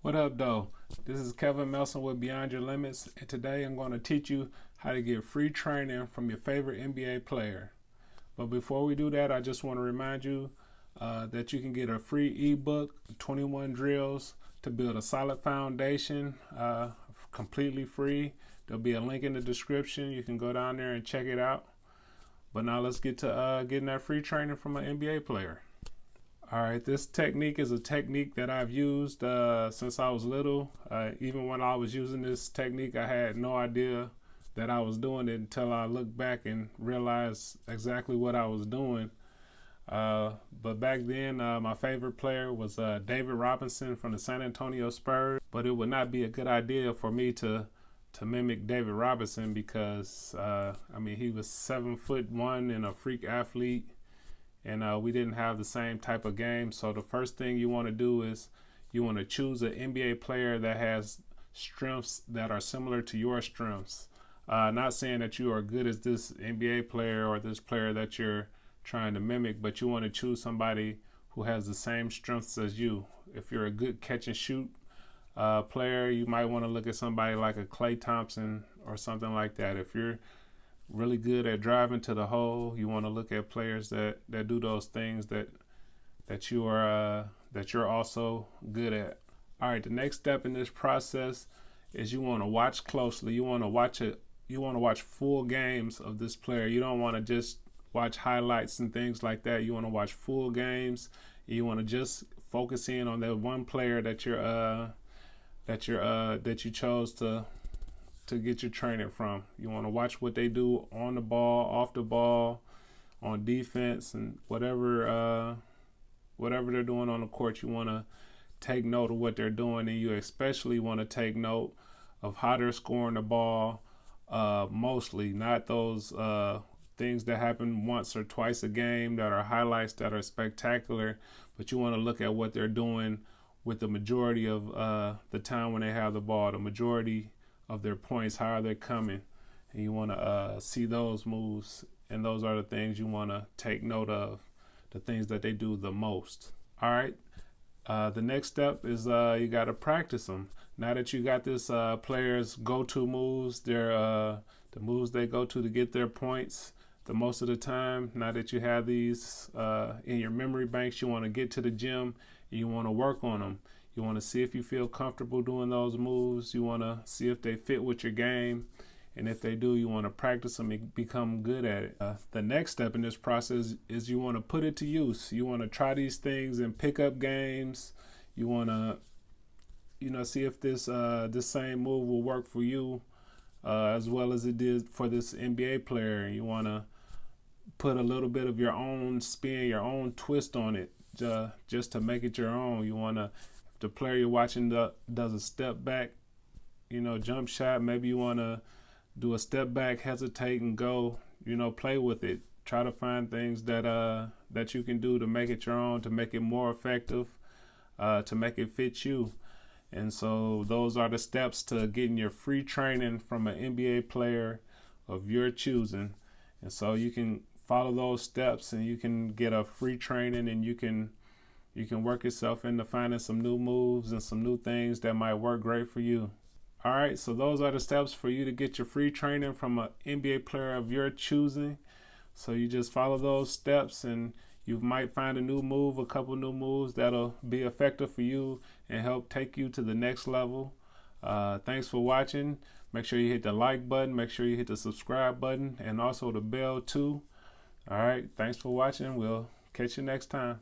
What up, though? This is Kevin Melson with Beyond Your Limits, and today I'm going to teach you how to get free training from your favorite NBA player. But before we do that, I just want to remind you that you can get a free ebook, 21 drills to build a solid foundation, completely free. There'll be a link in the description. You can go down there and check it out. But now let's get to getting that free training from an NBA player. All right, this technique is a technique that I've used since I was little. Even when I was using this technique, I had no idea that I was doing it until I looked back and realized exactly what I was doing. But back then, my favorite player was David Robinson from the San Antonio Spurs. But it would not be a good idea for me to mimic David Robinson because, he was 7'1" and a freak athlete. And we didn't have the same type of game. So the first thing you want to do is you want to choose an NBA player that has strengths that are similar to your strengths. Not saying that you are good as this NBA player or this player that you're trying to mimic, but you want to choose somebody who has the same strengths as you. If you're a good catch and shoot player, you might want to look at somebody like a Klay Thompson or something like that. If you're really good at driving to the hole, you want to look at players that do those things that you're also good at. All right, the next step in this process is you want to watch closely. You want to watch full games of this player. You don't want to just watch highlights and things like that. You want to watch full games. You want to just focus in on that one player that you chose to get your training from. You want to watch what they do on the ball, off the ball, on defense, and whatever they're doing on the court. You want to take note of what they're doing, and you especially want to take note of how they're scoring the ball. Mostly, not those things that happen once or twice a game that are highlights that are spectacular, but you want to look at what they're doing with the majority of the time when they have the ball, the majority of their points, how are they coming, and you want to see those moves, and those are the things you want to take note of, the things that they do the most. All right, the next step is you got to practice them. Now that you got this players' go-to moves, the moves they go to get their points the most of the time. Now that you have these in your memory banks, you want to get to the gym and you want to work on them. You want to see if you feel comfortable doing those moves. You want to see if they fit with your game. And if they do, you want to practice them and become good at it. The next step in this process is you want to put it to use. You want to try these things in pickup games. You want to, see if this same move will work for you as well as it did for this NBA player. You want to put a little bit of your own spin, your own twist on it, just to make it your own. You want to, if the player you're watching does a step back, jump shot, maybe you want to do a step back, hesitate and go, play with it. Try to find things that you can do to make it your own, to make it more effective, to make it fit you. And so those are the steps to getting your free training from an NBA player of your choosing. And so you can follow those steps and you can get a free training, and you can work yourself into finding some new moves and some new things that might work great for you. All right, so those are the steps for you to get your free training from an NBA player of your choosing. So you just follow those steps and you might find a new move, a couple new moves that'll be effective for you and help take you to the next level. Thanks for watching. Make sure you hit the like button. Make sure you hit the subscribe button and also the bell too. All right, thanks for watching. We'll catch you next time.